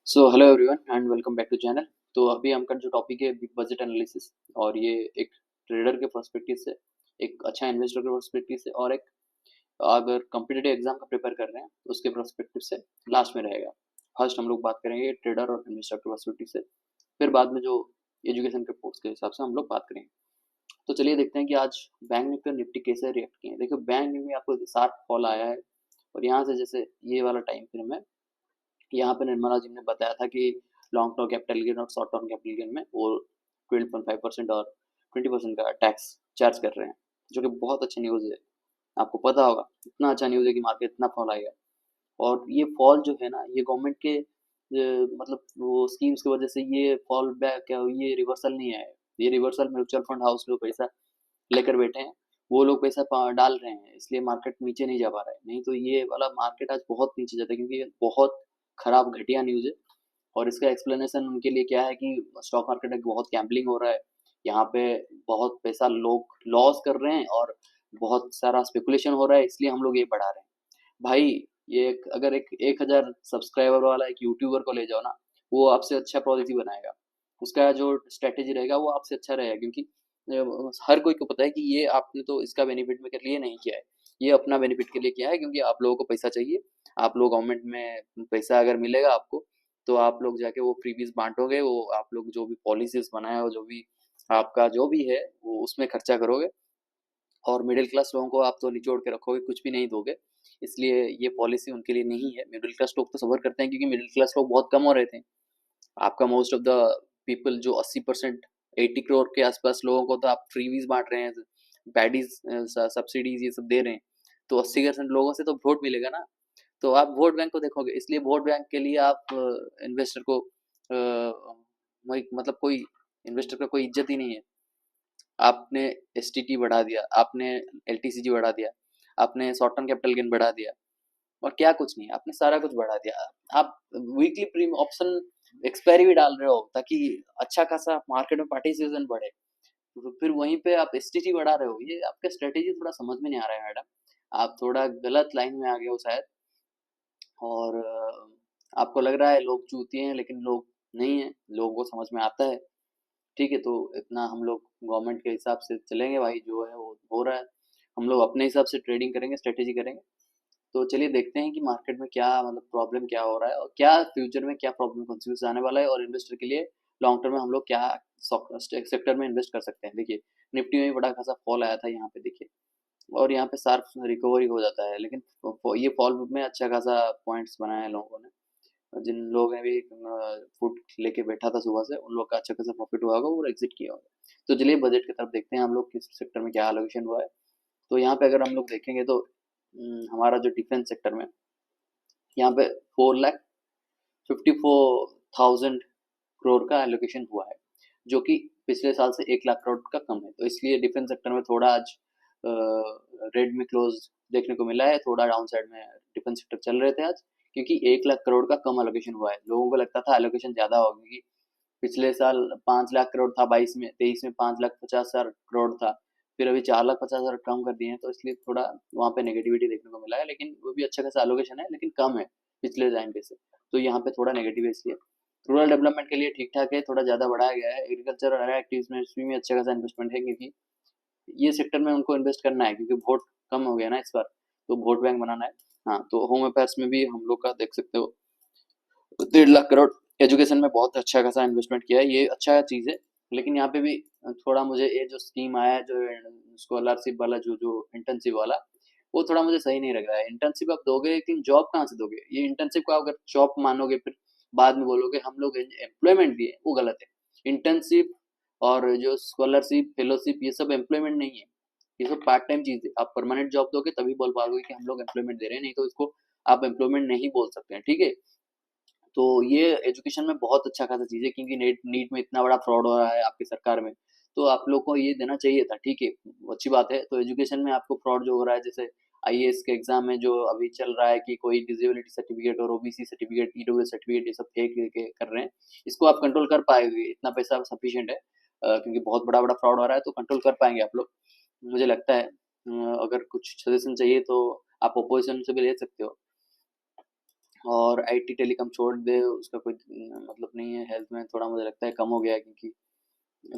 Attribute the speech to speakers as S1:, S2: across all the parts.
S1: So hello everyone and welcome back to channel. तो अभी हम का जो टॉपिक है बजट एनालिसिस, और ये एक ट्रेडर के पर्सपेक्टिव से, एक अच्छा इन्वेस्टर के पर्सपेक्टिव से, और एक अगर कॉम्पिटिटिव एग्जाम का प्रिपेयर कर रहे हैं तो उसके पर्सपेक्टिव से लास्ट में रहेगा। फर्स्ट हम लोग बात करेंगे ट्रेडर और इन्वेस्टर के पर्सपेक्टिव से, फिर बाद में जो एजुकेशन के पोस्ट के हिसाब से हम लोग बात करेंगे। तो चलिए देखते हैं कि आज बैंक निफ्टी और निफ्टी कैसे रिएक्ट किए हैं। देखो बैंक निफ्टी में आपको शार्प फॉल आया है, और यहाँ से जैसे ये वाला टाइम फ्रेम है, यहाँ पे निर्मला जी ने बताया था कि लॉन्ग टर्म कैपिटल गेन और शॉर्ट टर्म कैपिटल गेन में वो 12.5% और 20% का टैक्स चार्ज कर रहे हैं, जो कि बहुत अच्छा न्यूज़ है। आपको पता होगा इतना अच्छा न्यूज़ है कि मार्केट इतना फॉल आएगा। और ये फॉल जो है ना, ये गवर्नमेंट के मतलब वो स्कीम्स की वजह से ये फॉल बैक क्या, ये रिवर्सल नहीं आया है। ये रिवर्सल म्यूचुअल फंड हाउस जो पैसा लेकर बैठे हैं, वो लोग पैसा डाल रहे हैं, इसलिए मार्केट नीचे नहीं जा पा रहा है। नहीं तो ये वाला मार्केट आज बहुत नीचे जाता है, क्योंकि ये बहुत खराब घटिया न्यूज़ है। और इसका एक्सप्लेनेशन उनके लिए क्या है कि स्टॉक मार्केट में बहुत गैम्बलिंग हो रहा है, यहाँ पे बहुत पैसा लोग लॉस कर रहे हैं, और बहुत सारा स्पेकुलेशन हो रहा है, इसलिए हम लोग ये बढ़ा रहे हैं। भाई, ये अगर एक 1000 सब्सक्राइबर वाला एक यूट्यूबर को ले जाओ ना, वो आपसे अच्छा पॉलिसी बनाएगा। उसका जो स्ट्रेटेजी रहेगा वो आपसे अच्छा रहेगा, क्योंकि हर कोई को पता है कि ये आपने तो इसका बेनिफिट में के लिए नहीं किया है, ये अपना बेनिफिट के लिए किया है, क्योंकि आप लोगों को पैसा चाहिए। आप लोग गवर्नमेंट में पैसा अगर मिलेगा आपको, तो आप लोग जाके वो फ्रीबीज बांटोगे, वो आप लोग जो भी पॉलिसीज बनाए हो, जो भी आपका जो भी है वो उसमें खर्चा करोगे, और मिडिल क्लास लोगों को आप तो निचोड़ के रखोगे, कुछ भी नहीं दोगे। इसलिए ये पॉलिसी उनके लिए नहीं है। मिडिल क्लास लोग तो सफ़र करते हैं, क्योंकि मिडिल क्लास लोग बहुत कम हो रहे थे। आपका मोस्ट ऑफ द पीपल जो 80% 80 करोड़ के आसपास लोगों को तो आप फ्रीबीज बांट रहे हैं, पैडीज सब्सिडीज ये सब दे रहे हैं। तो 80% लोगों से तो वोट मिलेगा ना। तो आप वोट बैंक को देखोगे, इसलिए वोट बैंक के लिए आप इन्वेस्टर को मतलब कोई इन्वेस्टर का कोई इज्जत ही नहीं है। आपने एसटीटी बढ़ा दिया, आपने एलटीसीजी बढ़ा दिया, आपने शॉर्ट टर्म कैपिटल गेन बढ़ा दिया, और क्या कुछ नहीं, आपने सारा कुछ बढ़ा दिया। आप वीकली प्रीमियम ऑप्शन एक्सपायरी भी डाल रहे हो, ताकि अच्छा खासा मार्केट में पार्टिसिपेशन बढ़े। तो फिर वहीं पे आप एसटीटी बढ़ा रहे हो, ये आपका स्ट्रेटेजी थोड़ा समझ में नहीं आ रहा है मैडम। आप थोड़ा गलत लाइन में आ गए हो शायद। और आपको लग रहा है लोग चूतिए हैं, लेकिन लोग नहीं है, लोगों को समझ में आता है। ठीक है, तो इतना हम लोग गवर्नमेंट के हिसाब से चलेंगे भाई, जो है वो हो रहा है। हम लोग अपने हिसाब से ट्रेडिंग करेंगे, स्ट्रेटेजी करेंगे। तो चलिए देखते हैं कि मार्केट में क्या मतलब प्रॉब्लम क्या हो रहा है, और क्या फ्यूचर में क्या प्रॉब्लम कॉन्सिक्वेंस आने वाला है, और इन्वेस्टर के लिए लॉन्ग टर्म में हम लोग क्या सेक्टर में इन्वेस्ट कर सकते हैं। देखिए, निफ्टी में भी बड़ा खासा फॉल आया था यहाँ पे, देखिए, और यहाँ पे शार्प रिकवरी हो जाता है, लेकिन ये फॉल में अच्छा खासा पॉइंट्स बनाए हैं लोगों ने। जिन लोगों ने भी फुट लेके बैठा था सुबह से, उन लोग का अच्छा खासा प्रॉफिट हुआ होगा और एग्जिट किया होगा। तो चलिए बजट की तरफ देखते हैं, हम लोग किस सेक्टर में क्या एलोकेशन हुआ है। तो यहाँ पे अगर हम लोग देखेंगे तो हमारा जो डिफेंस सेक्टर में, यहाँ पे 4,54,000 करोड़ का एलोकेशन हुआ है, जो कि पिछले साल से 1 लाख करोड़ का कम है। तो इसलिए डिफेंस सेक्टर में थोड़ा आज रेड में क्लोज देखने को मिला है, थोड़ा डाउन साइड में डिफेंस सेक्टर चल रहे थे आज, क्योंकि 1 लाख करोड़ का कम एलोकेशन हुआ है। लोगों को लगता था एलोकेशन ज्यादा होगा, क्योंकि पिछले साल 5 लाख करोड़ था, 22 में 5,50,000 करोड़ था, फिर अभी 4,50,000 कम कर दिए हैं, तो इसलिए थोड़ा वहाँ पे नेगेटिविटी देखने को मिला है। लेकिन वो भी अच्छा खासा एलोकेशन है, लेकिन कम है पिछले टाइम पे से। तो यहाँ पे थोड़ा नेगेटिव है इसलिए। रूरल डेवलपमेंट के लिए ठीक ठाक है, थोड़ा ज़्यादा बढ़ाया गया है। एग्रीकल्चर और अदर एक्टिविटीज में अच्छा खासा इन्वेस्टमेंट है, क्योंकि ये सेक्टर में उनको इन्वेस्ट करना है, क्योंकि वोट कम हो गया ना इस बार, तो वोट बैंक बनाना है। हाँ, तो होम अफेयर्स में भी हम लोग का देख सकते हो 1.5 लाख करोड़। एजुकेशन में बहुत अच्छा खासा इन्वेस्टमेंट किया है, ये अच्छा चीज़ है। लेकिन यहाँ पे भी थोड़ा मुझे ये जो स्कीम आया है, जो स्कॉलरशिप वाला, जो जो इंटर्नशिप वाला, वो थोड़ा मुझे सही नहीं लग रहा है। इंटर्नशिप आप दोगे, लेकिन जॉब कहाँ से दोगे? ये इंटर्नशिप को अगर जॉब मानोगे, फिर बाद में बोलोगे हम लोग एम्प्लॉयमेंट दिए, वो गलत है। इंटर्नशिप और जो स्कॉलरशिप, फेलोशिप, ये सब एम्प्लॉयमेंट नहीं है, ये सब पार्ट टाइम चीज़ है। आप परमानेंट जॉब दोगे तभी बोल पाओगे कि हम लोग एम्प्लॉयमेंट दे रहे हैं, नहीं तो इसको आप एम्प्लॉयमेंट नहीं बोल सकते हैं, ठीक है? तो ये एजुकेशन में बहुत अच्छा खासा चीज़ है, क्योंकि नेट नीट में इतना बड़ा फ्रॉड हो रहा है आपकी सरकार में, तो आप लोग को ये देना चाहिए था, ठीक है, अच्छी बात है। तो एजुकेशन में आपको फ्रॉड जो हो रहा है, जैसे आईएएस के एग्जाम में जो अभी चल रहा है कि कोई डिसेबिलिटी सर्टिफिकेट और ओबीसी सर्टिफिकेट, ईडब्ल्यूएस सर्टिफिकेट, ये सब फेक के कर रहे हैं, इसको आप कंट्रोल कर पाएंगे? इतना पैसा सफिशिएंट है, क्योंकि बहुत बड़ा बड़ा फ्रॉड हो रहा है, तो कंट्रोल कर पाएंगे आप लोग, मुझे लगता है। अगर कुछ सजेशन चाहिए तो आप अपोजिशन से भी ले सकते हो। और आईटी टेलीकॉम छोड़ दे, उसका कोई मतलब नहीं है। हेल्थ में थोड़ा मुझे लगता है कम हो गया है, क्योंकि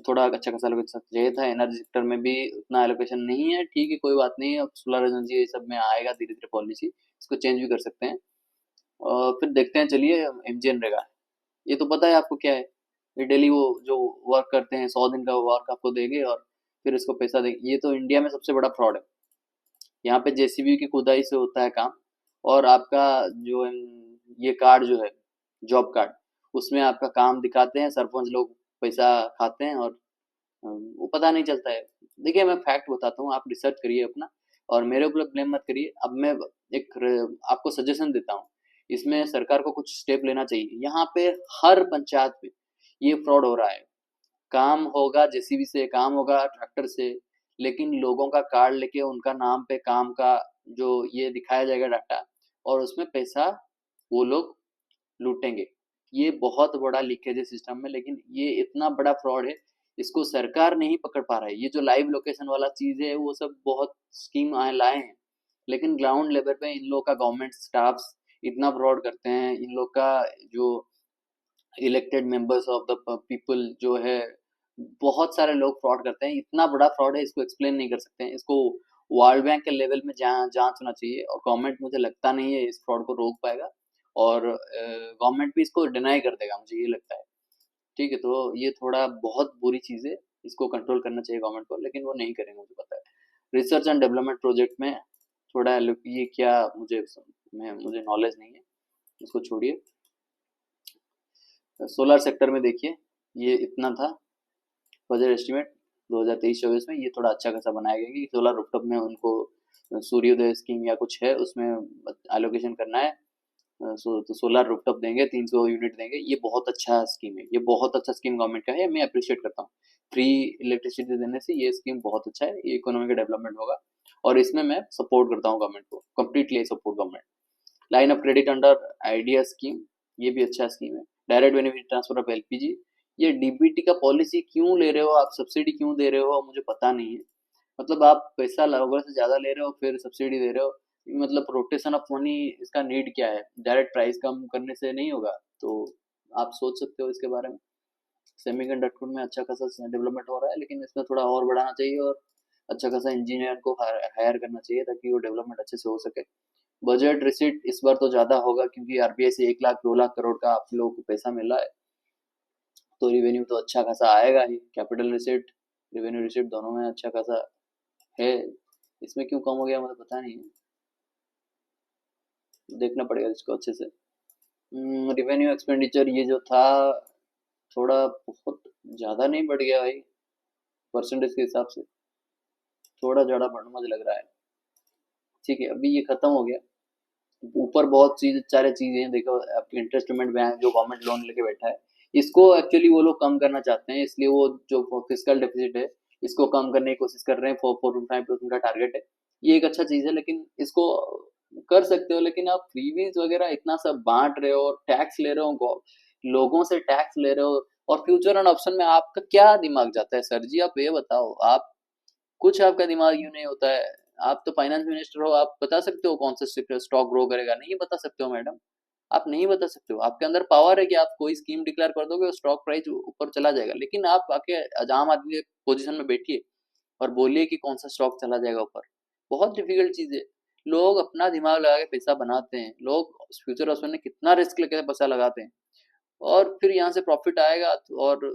S1: थोड़ा अच्छा खासा एलोकेशन चाहिए था। एनर्जी सेक्टर में भी उतना एलोकेशन नहीं है। ठीक है, कोई बात नहीं है, अब सोलर एनर्जी ये सब में आएगा धीरे धीरे पॉलिसी, इसको चेंज भी कर सकते हैं। और फिर देखते हैं, चलिए। एमजी नरेगा, ये तो पता है आपको क्या है। ये डेली वो जो वर्क करते हैं, 100 दिन का वर्क आपको देंगे और फिर इसको पैसा देंगे। ये तो इंडिया में सबसे बड़ा फ्रॉड है। यहाँ पे जेसीबी की खुदाई से होता है काम, और आपका जो ये कार्ड जो है, जॉब कार्ड, उसमें आपका काम दिखाते हैं, सरपंच लोग पैसा खाते हैं और वो पता नहीं चलता है। देखिए, मैं फैक्ट बताता हूँ, आप रिसर्च करिए अपना, और मेरे ऊपर ब्लेम मत करिए। अब मैं आपको सजेशन देता हूँ, इसमें सरकार को कुछ स्टेप लेना चाहिए। यहाँ पे हर पंचायत में ये फ्रॉड हो रहा है। काम होगा जेसीबी से, काम होगा ट्रैक्टर से, लेकिन लोगों का कार्ड लेके उनका नाम पे काम का जो ये दिखाया जाएगा डाटा, और उसमें पैसा वो लोग लूटेंगे। ये बहुत बड़ा लीकेज है सिस्टम में, लेकिन ये इतना बड़ा फ्रॉड है, इसको सरकार नहीं पकड़ पा रहा है। ये जो लाइव लोकेशन वाला चीज है, वो सब बहुत स्कीम आए लाए हैं, लेकिन ग्राउंड लेवल पे इन लोग का गवर्नमेंट स्टाफ इतना फ्रॉड करते हैं। इन लोग का जो elected members of the people जो है, बहुत सारे लोग फ्रॉड करते हैं। इतना बड़ा फ्रॉड है, इसको एक्सप्लेन नहीं कर सकते हैं। इसको वर्ल्ड बैंक के लेवल में जांच होना चाहिए, और गवर्नमेंट मुझे लगता नहीं है इस फ्रॉड को रोक पाएगा, और गवर्नमेंट भी इसको डिनाई कर देगा, मुझे ये लगता है। ठीक है, तो ये थोड़ा बहुत बुरी चीज़ है, इसको कंट्रोल करना चाहिए गवर्नमेंट को, लेकिन वो नहीं करेंगे, मुझे पता है। रिसर्च एंड डेवलपमेंट प्रोजेक्ट में थोड़ा ये क्या, मुझे नॉलेज नहीं है, इसको छोड़िए। सोलर सेक्टर में देखिए, ये इतना था बजट एस्टिमेट 2023-24 में। ये थोड़ा अच्छा खासा बनाया गया कि सोलर रूफटॉप में उनको सूर्योदय स्कीम या कुछ है, उसमें एलोकेशन करना है। तो सोलर रूफटॉप देंगे, 300 यूनिट देंगे। ये बहुत अच्छा स्कीम है, ये बहुत अच्छा स्कीम गवर्नमेंट का है, मैं अप्रिशिएट करता हूँ। फ्री इलेक्ट्रिसिटी देने से ये स्कीम बहुत अच्छा है, ये इकोनॉमी का डेवलपमेंट होगा, और इसमें मैं सपोर्ट करता हूँ गवर्नमेंट को, completely support government. Line of credit under idea scheme, ये भी अच्छा स्कीम है। Direct benefit transfer of LPG, ये डीबीटी का पॉलिसी क्यों ले रहे हो आप, सब्सिडी क्यों दे रहे हो, मुझे पता नहीं है। मतलब आप पैसा लोगों से ज्यादा ले रहे हो, फिर सब्सिडी दे रहे हो। मतलब रोटेशन ऑफ मनी, इसका नीड क्या है? डायरेक्ट प्राइस कम करने से नहीं होगा, तो आप सोच सकते हो इसके बारे में। सेमीकंडक्टर में अच्छा खासा डेवलपमेंट हो रहा है, लेकिन इसमें थोड़ा और बढ़ाना चाहिए, और अच्छा खासा इंजीनियर को हायर करना चाहिए, ताकि वो डेवलपमेंट अच्छे से हो सके। बजट रिसीट इस बार तो ज्यादा होगा, क्योंकि आरबीआई से 1 लाख 2 लाख करोड़ का आप लोगों को पैसा मिल रहा है, तो रिवेन्यू तो अच्छा खासा आएगा ही। कैपिटल रिसीट, रिवेन्यू रिसीट दोनों में अच्छा खासा है। इसमें क्यों कम हो गया मुझे पता नहीं है, देखना पड़ेगा इसको अच्छे से। रिवेन्यू एक्सपेंडिचर ये जो था, थोड़ा बहुत ज़्यादा नहीं बढ़ गया भाई, परसेंटेज के हिसाब से थोड़ा ज़्यादा बढ़ मुझे लग रहा है। ठीक है, अभी ये खत्म हो गया। ऊपर बहुत चीज सारे चीजें हैं, देखो आपके इंटरेस्ट पेमेंट बैंक जो गवर्नमेंट लोन लेके बैठा है, इसको एक्चुअली वो लोग कम करना चाहते हैं, इसलिए वो जो फिजिकल डेफिसिट है, इसको कम करने की कोशिश कर रहे हैं। 4.5% का टारगेट है, ये एक अच्छा चीज है, लेकिन इसको कर सकते हो। लेकिन आप फ्रीबीज वगैरह इतना सब बांट रहे हो, टैक्स ले रहे हो, लोगों से टैक्स ले रहे हो, और फ्यूचर एंड ऑप्शन में आपका क्या दिमाग जाता है सर जी? आप ये बताओ, आप कुछ आपका दिमाग यूँ नहीं होता है। आप तो फाइनेंस मिनिस्टर हो, आप बता सकते हो कौन सा स्टॉक ग्रो करेगा? नहीं बता सकते हो मैडम, आप नहीं बता सकते हो। आपके अंदर पावर है कि आप कोई स्कीम डिक्लेयर कर दोगे और स्टॉक प्राइस ऊपर चला जाएगा, लेकिन आप आके आम आदमी के पोजीशन में बैठिए और बोलिए कि कौन सा स्टॉक चला जाएगा ऊपर। बहुत डिफिकल्ट चीज है। लोग अपना दिमाग लगा के पैसा बनाते हैं, लोग फ्यूचर ऑप्शन में कितना रिस्क लेके पैसा लगाते हैं, और फिर यहाँ से प्रॉफिट आएगा और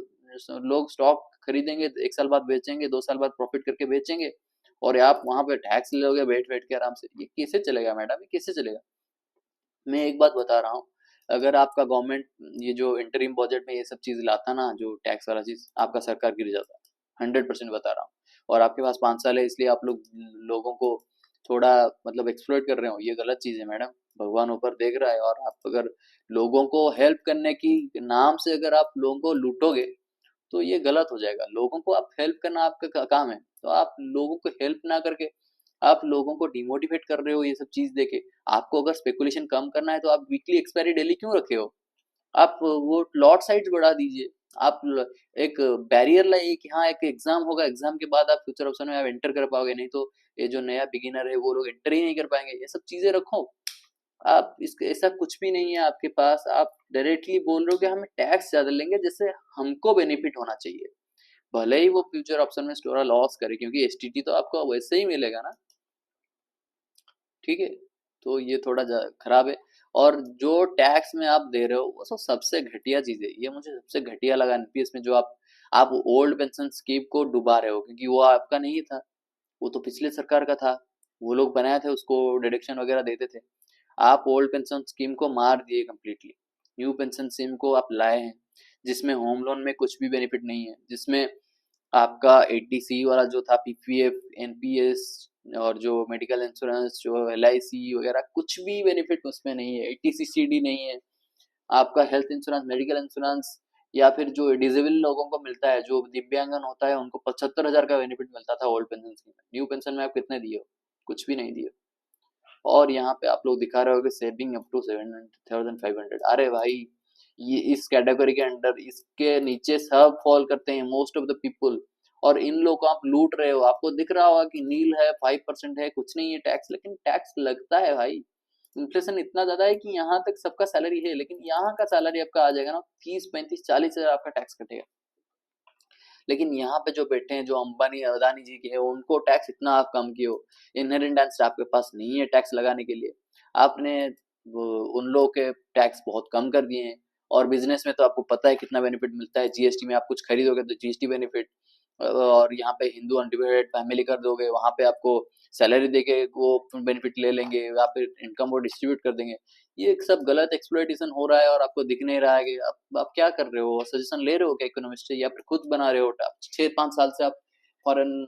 S1: लोग स्टॉक खरीदेंगे, 1 साल बाद बेचेंगे, 2 साल बाद प्रॉफिट करके बेचेंगे, और आप वहां पे टैक्स लोगे बैठ बैठ के आराम से। ये कैसे चलेगा मैडम, ये कैसे चलेगा? मैं एक बात बता रहा हूँ, अगर आपका गवर्नमेंट ये जो इंटरिम बजट में ये सब चीज लाता ना, जो टैक्स वाला चीज, आपका सरकार गिर जाता। 100% बता रहा हूँ। और आपके पास 5 साल है, इसलिए आप लोग लोगों को थोड़ा मतलब एक्सप्लॉइट कर रहे हो, ये गलत चीज है मैडम। भगवान ऊपर देख रहा है, और आप अगर लोगों को हेल्प करने की नाम से अगर आप लोगों को लूटोगे, तो ये गलत हो जाएगा। लोगों को आप हेल्प करना आपका काम है, तो आप लोगों को हेल्प ना करके आप लोगों को डिमोटिवेट कर रहे हो ये सब चीज देके। आपको अगर स्पेकुलेशन कम करना है, तो आप वीकली एक्सपायरी डेली क्यों रखे हो? आप वो लॉट साइज बढ़ा दीजिए। आप एक बैरियर लाइए कि हाँ, एक एग्जाम होगा, एग्जाम के बाद आप फ्यूचर ऑप्शन में आप एंटर कर पाओगे, नहीं तो ये जो नया बिगिनर है वो लोग एंटर ही नहीं कर पाएंगे। ये सब चीजें रखो, आप इस ऐसा कुछ भी नहीं है आपके पास, आप डायरेक्टली बोल रहे हो कि हमें टैक्स ज़्यादा लेंगे जिससे हमको बेनिफिट होना चाहिए। भले ही वो फ्यूचर ऑप्शन में थोड़ा लॉस करे क्योंकि एसटीटी तो आपको वैसे ही मिलेगा ना, ठीक है? तो ये थोड़ा खराब है। और जो टैक्स में आप दे रहे हो वो सबसे घटिया चीज़ है। ये मुझे सबसे घटिया लगा एनपीएस में, जो आप ओल्ड पेंशन स्कीम को डुबा रहे हो क्योंकि वो आपका नहीं था, वो तो पिछले सरकार का था। वो लोग बनाए थे, उसको डिडक्शन वगैरह देते थे। आप ओल्ड पेंशन स्कीम को मार दिए कंप्लीटली। न्यू पेंशन स्कीम को आप लाए हैं जिसमें होम लोन में कुछ भी बेनिफिट नहीं है, जिसमें आपका 80C वाला जो था, पीपीएफ, एनपीएस और जो मेडिकल इंश्योरेंस, जो एलआईसी वगैरह, कुछ भी बेनिफिट उसमें नहीं है। 80सीसीडी नहीं है। आपका हेल्थ इंश्योरेंस, मेडिकल इंश्योरेंस, या फिर जो डिजेबल लोगों को मिलता है, जो दिव्यांगन होता है, उनको 75,000 का बेनिफिट मिलता था ओल्ड पेंशन स्कीम में। न्यू पेंशन में आप कितने दिए हो? कुछ भी नहीं दिए। और यहाँ पे आप लोग दिखा रहे हो कि सेविंग अप टू 7,500। अरे भाई, ये इस कैटेगरी के अंडर, इसके नीचे सब फॉल करते हैं मोस्ट ऑफ द पीपल। और इन लोगों को आप लूट रहे हो। आपको दिख रहा होगा कि नील है, 5% है, कुछ नहीं है टैक्स, लेकिन टैक्स लगता है भाई। इन्फ्लेशन इतना ज्यादा है कि यहाँ तक सबका सैलरी है, लेकिन यहाँ का सैलरी आपका आ जाएगा ना 30, 35, 40 हजार आपका टैक्स कटेगा। लेकिन यहाँ पे जो बैठे हैं, जो अंबानी अदानी जी के हैं, उनको टैक्स इतना आप कम किए हो। इनहेरिटेंस आपके पास नहीं है टैक्स लगाने के लिए। आपने उन लोगों के टैक्स बहुत कम कर दिए हैं। और बिजनेस में तो आपको पता है कितना बेनिफिट मिलता है। जीएसटी में आप कुछ खरीदोगे तो जीएसटी बेनिफिट, और यहाँ पे हिंदू अनडिवाइडेड फैमिली कर दोगे, वहां पे आपको सैलरी देके वो बेनिफिट ले लेंगे, या फिर इनकम वो डिस्ट्रीब्यूट कर देंगे। ये सब गलत एक्सप्लॉइटेशन हो रहा है और आपको दिख नहीं रहा है कि आप क्या कर रहे हो। सजेशन ले रहे हो क्या इकोनॉमिस्ट से, या फिर खुद बना रहे हो? 6-5 साल से आप फॉरेन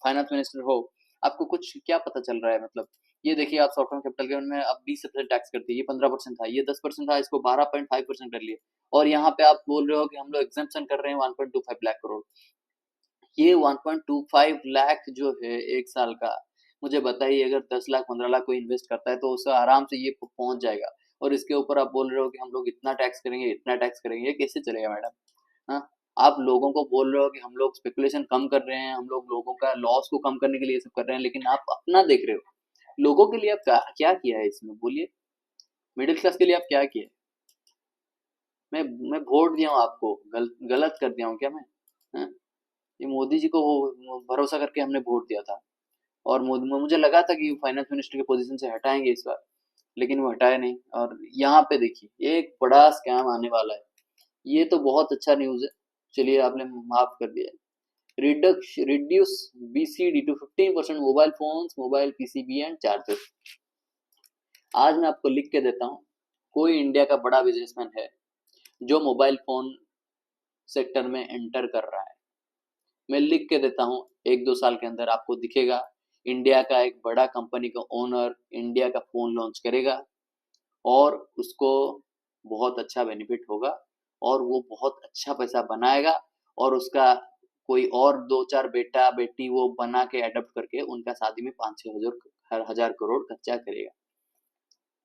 S1: फाइनेंस मिनिस्टर हो, आपको कुछ क्या पता चल रहा है? मतलब ये देखिए, आप सॉफ्टवेयर कैपिटल गेन में अब 20% टैक्स करते हैं। ये 15% था, ये 10% था, इसको 12.5% कर लिए। और यहाँ पे आप बोल रहे हो कि हम लोग एग्जेम्पशन कर रहे हैं 1.25 लाख करोड़। ये 1.25 लाख जो है एक साल का, मुझे बताइए, अगर 10 लाख 15 लाख कोई इन्वेस्ट करता है तो उसे आराम से ये पहुंच जाएगा। और इसके ऊपर आप बोल रहे हो कि हम लोग इतना टैक्स करेंगे, इतना टैक्स करेंगे, ये कैसे चलेगा मैडम? हाँ, आप लोगों को बोल रहे हो कि हम लोग स्पेकुलेशन कम कर रहे हैं, हम लोग लोगों का लॉस को कम करने के लिए ये सब कर रहे हैं, लेकिन आप अपना देख रहे हो। लोगों के लिए आप क्या किया है इसमें, बोलिए? मिडिल क्लास के लिए आप क्या किया है? मैं मैं वोट दिया हूँ आपको, गलत कर दिया हूँ क्या मैं? हाँ? ये मोदी जी को वो भरोसा करके हमने वोट दिया था। और मुझे लगा था कि फाइनेंस मिनिस्टर के पोजीशन से हटाएंगे इस बार, लेकिन वो हटाए नहीं। और यहाँ पे देखिए, एक बड़ा स्कैम आने वाला है। ये तो बहुत अच्छा न्यूज़ है। चलिए, आपने माफ कर दिया। Reduce BCD to 15% mobile phones, mobile PCB and chargers. आज मैं आपको लिख के देता हूँ। कोई इंडिया का बड़ा बिजनेसमैन है जो मोबाइल फोन सेक्टर में एंटर कर रहा है, मैं लिख के देता हूँ, 1-2 साल के अंदर आपको दिखेगा। इंडिया का एक बड़ा कंपनी का ओनर इंडिया का फोन लॉन्च करेगा, और उसको बहुत अच्छा बेनिफिट होगा, और वो बहुत अच्छा पैसा बनाएगा। और उसका कोई और 2-4 बेटा बेटी वो बना के अडॉप्ट करके उनका शादी में 5-6 हजार करोड़ खर्चा करेगा।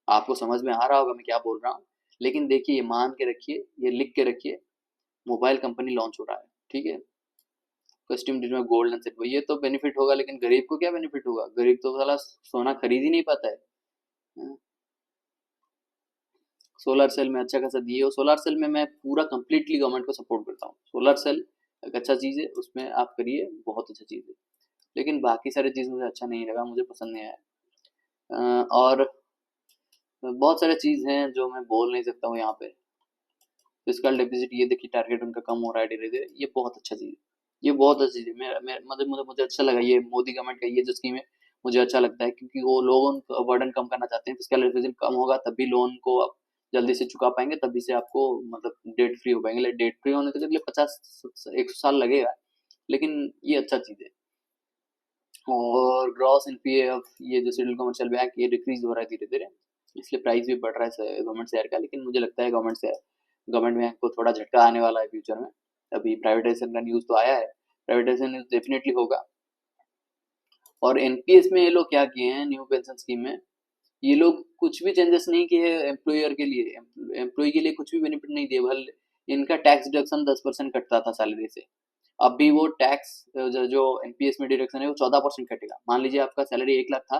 S1: आपको समझ में आ रहा होगा मैं क्या बोल रहा हूँ? लेकिन देखिए, ये मान के रखिए, ये लिख के रखिए, मोबाइल कंपनी लॉन्च हो रहा है, ठीक है? कस्टम ड्यूटी में गोल्ड एंड सिल्वर, ये तो बेनिफिट होगा, लेकिन गरीब को क्या बेनिफिट होगा? गरीब तो साला सोना खरीद ही नहीं पाता है। हाँ? सोलर सेल में अच्छा खासा दिए हो। सोलर सेल में मैं पूरा कंप्लीटली गवर्नमेंट को सपोर्ट करता हूँ। सोलर सेल एक अच्छा चीज़ है, उसमें आप करिए, बहुत अच्छा चीज़ है। लेकिन बाकी सारी चीज़ मुझे अच्छा नहीं लगा, मुझे पसंद नहीं आया। और बहुत सारी चीज़ हैं जो मैं बोल नहीं सकता हूँ यहाँ पे। फिजिकल डेफिसिट, ये देखिए टारगेट उनका कम हो रहा है धीरे धीरे, ये बहुत अच्छा चीज़ है। ये बहुत अच्छी चीज़ है। मतलब मुझे अच्छा लगा ये मोदी गवर्नमेंट का ये जो स्कीम है, मुझे अच्छा लगता है, क्योंकि वो लोन का बर्डन कम करना चाहते हैं। फिजिकल डेफिसिट कम होगा तभी लोन को आप जल्दी से चुका पाएंगे, तभी से आपको मतलब डेट फ्री हो पाएंगे। डेट फ्री होने के लिए 50-100 साल लगेगा, लेकिन ये अच्छा चीज़ है। और ग्रॉस एनपीएफ, ये जो शेड्यूल कमर्शियल बैंक, ये डिक्रीज हो रहा है धीरे धीरे, इसलिए प्राइस भी बढ़ रहा है गवर्नमेंट शेयर का। लेकिन मुझे लगता है गवर्नमेंट बैंक को थोड़ा झटका आने वाला है फ्यूचर में। अभी प्राइवेटाइजेशन का न्यूज़ तो आया है, प्राइवेटाइजेशन न्यूज़ डेफिनेटली होगा। और एनपीएस में ये लोग क्या किए हैं, न्यू पेंशन स्कीम में ये लोग कुछ भी चेंजेस नहीं किए हैं एम्प्लॉयर के लिए। एम्प्लॉय के लिए कुछ भी बेनिफिट नहीं दिए। भले इनका टैक्स डिडक्शन 10% कटता था सैलरी से, अभी वो टैक्स जो एनपीएस में डिडक्शन है वो 14% कटेगा। मान लीजिए आपका सैलरी 1 लाख था,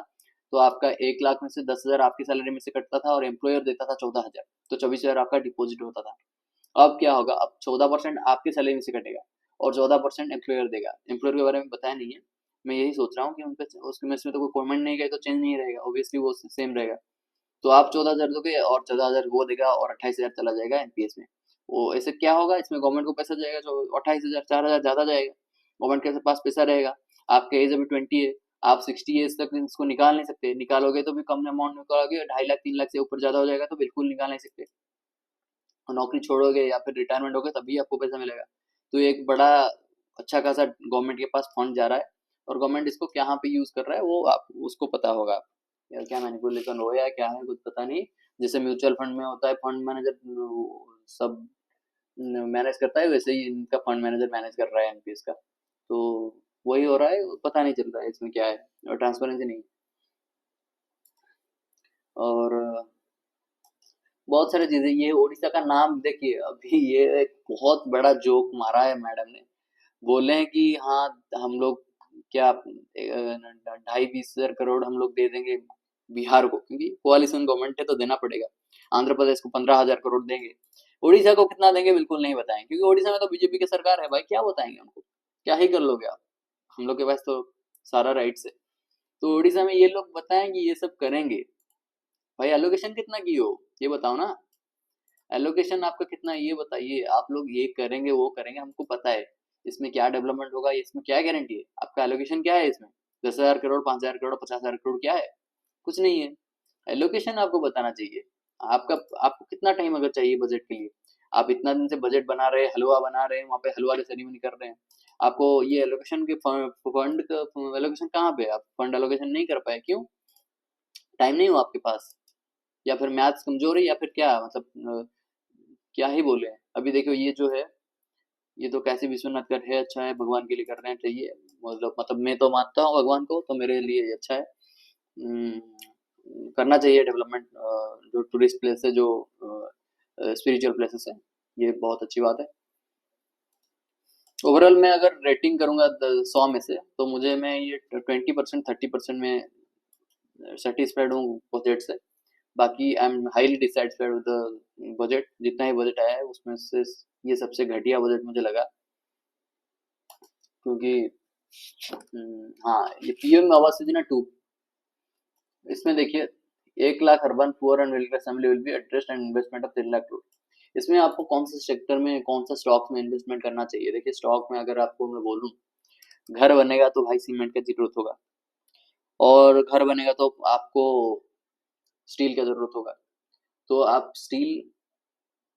S1: तो आपका 1 लाख में से 10,000 आपकी सैलरी में से कटता था और एम्प्लॉयर देता था 14,000, तो 24,000 आपका डिपॉजिट होता था। अब क्या होगा, अब 14% आपकी सैलरी में से कटेगा और 14% एम्प्लॉयर देगा। एम्प्लॉयर के बारे में बताया नहीं है, मैं यही सोच रहा हूँ कि उनपे उसमें इसमें तो कोई कमेंट नहीं गए तो चेंज नहीं रहेगा, ऑब्वियसली वो सेम रहेगा। तो आप 14,000 दोगे और 14,000 वो देगा और 28,000 चला जाएगा एनपीएस में। वो ऐसे क्या होगा, इसमें गवर्नमेंट को पैसा जाएगा जो 28,000, 4,000 ज़्यादा जाएगा। गवर्नमेंट के पास पैसा रहेगा। आपकी एज अभी 20 है, आप 60 एज तक इसको निकाल नहीं सकते। निकालोगे तो भी कम अमाउंट निकालोगे, 2.5 लाख 3 लाख से ऊपर ज़्यादा हो जाएगा तो बिल्कुल निकाल नहीं सकते। और नौकरी छोड़ोगे या फिर रिटायरमेंट होगे तभी आपको पैसा मिलेगा। तो ये एक बड़ा अच्छा खासा गवर्नमेंट के पास फंड जा रहा है और गवर्नमेंट इसको कहाँ पे यूज़ कर रहा है वो आप उसको पता होगा। या क्या मैनिपुलेशन हो या क्या है कुछ पता नहीं। जैसे म्यूचुअल फंड में होता है फंड मैनेजर सब मैनेज करता है, वैसे ही इनका फंड मैनेजर मैनेज कर रहा है एनपीएस का। तो वही हो रहा है, पता नहीं चल रहा है इसमें क्या है और ट्रांसपेरेंसी नहीं है। और बहुत सारी चीजें, ये उड़ीसा का नाम देखिए, अभी ये एक बहुत बड़ा जोक मारा है मैडम ने। बोले हैं कि हाँ हम लोग क्या 2.5-20 हज़ार करोड़ हम लोग दे देंगे बिहार को, क्योंकि कोalition गवर्नमेंट है तो देना पड़ेगा। आंध्र प्रदेश को 15,000 करोड़ देंगे। उड़ीसा को कितना देंगे बिल्कुल नहीं बताएं, क्योंकि उड़ीसा में तो बीजेपी की सरकार है भाई, क्या बताएंगे उनको, क्या ही कर लोगे आप। हम लोग के पास तो सारा राइट्स है। तो उड़ीसा में ये लोग बताएं कि ये सब करेंगे। भाई एलोकेशन कितना की हो ये बताओ ना। एलोकेशन आपका कितना है ये बताइए। आप लोग ये करेंगे वो करेंगे हमको पता है, इसमें क्या डेवलपमेंट होगा, इसमें क्या गारंटी है। आपका एलोकेशन क्या है इसमें, 10,000 करोड़, 5,000 करोड़, 50,000 करोड़ क्या है, कुछ नहीं है। एलोकेशन आपको बताना चाहिए। आपका आपको कितना टाइम अगर चाहिए बजट के लिए, आप इतना दिन से बजट बना रहे हैं, हलवा बना रहे हैं, वहाँ पे हलवा की सेरेमनी कर रहे हैं। आपको ये एलोकेशन के फंड का एलोकेशन कहाँ पे है? आप फंड एलोकेशन नहीं कर पाए, क्यों? टाइम नहीं हो आपके पास, या फिर मैथ्स कमजोर है, या फिर क्या मतलब क्या ही बोले। अभी देखो ये जो है, ये तो कैसे विश्वनाथ कर है, अच्छा है, भगवान के लिए कर रहे हैं, चाहिए। मतलब मैं तो मानता हूँ भगवान को, तो मेरे लिए ये अच्छा है। उम, करना चाहिए डेवलपमेंट, जो टूरिस्ट प्लेस है, जो स्पिरिचुअल प्लेसेस है, ये बहुत अच्छी बात है। ओवरऑल मैं अगर रेटिंग करूंगा 100 में से, तो मुझे मैं ये 20% 30% में सेटिस्फाइड हूँ बजट से। बाकी I am highly dissatisfied with the budget. जितना ही बजट आया है उसमें से ये सबसे घटिया बजट मुझे लगा, क्योंकि हाँ, ये पीएम आवास योजना 2, इसमें देखिए 1 lakh urban poor and middle class family will be addressed and investment of 3 lakh crore. इसमें आपको कौन से सेक्टर में, कौन सा स्टॉक में इन्वेस्टमेंट करना चाहिए? देखिए स्टॉक में अगर आपको मैं बोलूँ, घर बनेगा तो भाई सीमेंट का जरूरत होगा, और घर बनेगा तो आपको स्टील का जरूरत होगा। तो आप स्टील,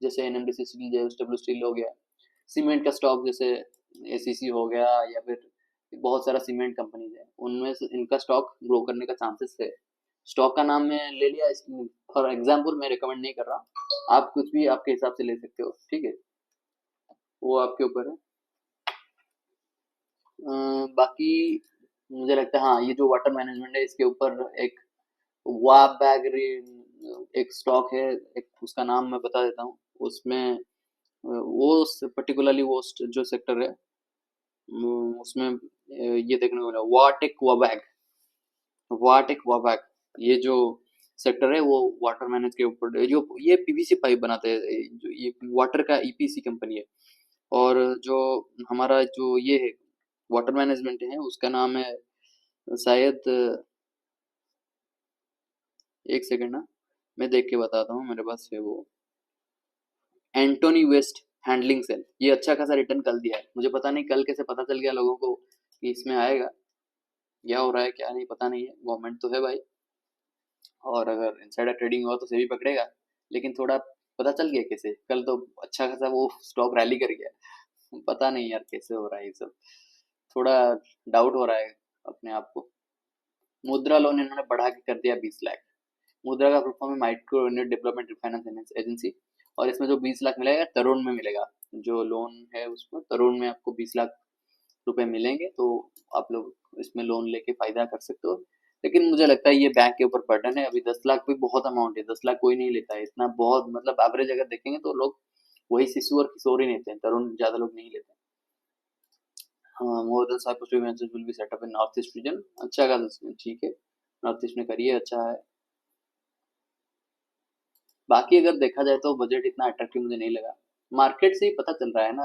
S1: जैसे एनएमडीसी स्टील, जेएसडब्ल्यू स्टील हो गया। सीमेंट का स्टॉक जैसे एसीसी हो गया, या फिर बहुत सारा सीमेंट कंपनीज है, उनमें से इनका स्टॉक ग्रो करने का चांसेस है। स्टॉक का नाम मैं ले लिया, फॉर एग्जाम्पल मैं रिकमेंड नहीं कर रहा, आप कुछ भी आपके हिसाब से ले सकते हो, ठीक है, वो आपके ऊपर है। बाकी मुझे लगता है हाँ, ये जो वाटर मैनेजमेंट है इसके ऊपर एक वाह बैग एक स्टॉक है, एक उसका नाम मैं बता देता हूँ। उसमें वो पर्टिकुलरली वो जो सेक्टर है, उसमें ये देखने को मिला वाटेक वाबैग, वाटेक वाबैग, ये जो सेक्टर है वो वाटर मैनेज के ऊपर, जो ये पीवीसी पाइप बनाते हैं, जो ये वाटर का ईपीसी कंपनी है। और जो हमारा जो ये है वाटर मैनेजमेंट है, उसका नाम है शायद, एक सेकंड ना, मैं देख के बताता हूँ, मेरे पास है वो, एंटोनी वेस्ट हैंडलिंग सेल। ये अच्छा खासा रिटर्न कल दिया है, मुझे पता नहीं कल कैसे पता चल गया लोगों को कि इसमें आएगा, क्या हो रहा है क्या नहीं पता नहीं है, गवर्नमेंट तो है भाई। और अगर इनसाइडर ट्रेडिंग हुआ तो सेबी पकड़ेगा, लेकिन थोड़ा पता चल गया कैसे, कल तो अच्छा खासा वो स्टॉक रैली कर गया। पता नहीं यार कैसे हो रहा है ये सब, थोड़ा डाउट हो रहा है अपने आप को। मुद्रा लोन इन्होंने बढ़ा के कर दिया 20 लाख। मुद्रा का फुल फॉर्म है micro unit development finance agency, और इसमें जो 20 लाख मिलेगा तरुण में मिलेगा। जो लोन है उसमें तरुण में आपको 20 लाख रुपए मिलेंगे, तो आप लोग इसमें लोन लेके फायदा कर सकते हो। लेकिन मुझे लगता है ये बैंक के ऊपर बर्डन है। अभी 10 लाख भी बहुत अमाउंट है, 10 लाख कोई नहीं लेता है इतना, बहुत मतलब एवरेज अगर देखेंगे तो लोग वही शिशु और किशोर ही लेते हैं, तरुण ज्यादा लोग नहीं लेते। हाँ, more than 5% will be set up in north east region, अच्छा खासा ठीक है। नॉर्थ ईस्ट में करिए, अच्छा है। बाकी अगर देखा जाए तो बजट इतना अट्रैक्टिव मुझे नहीं लगा। मार्केट से ही पता चल रहा है ना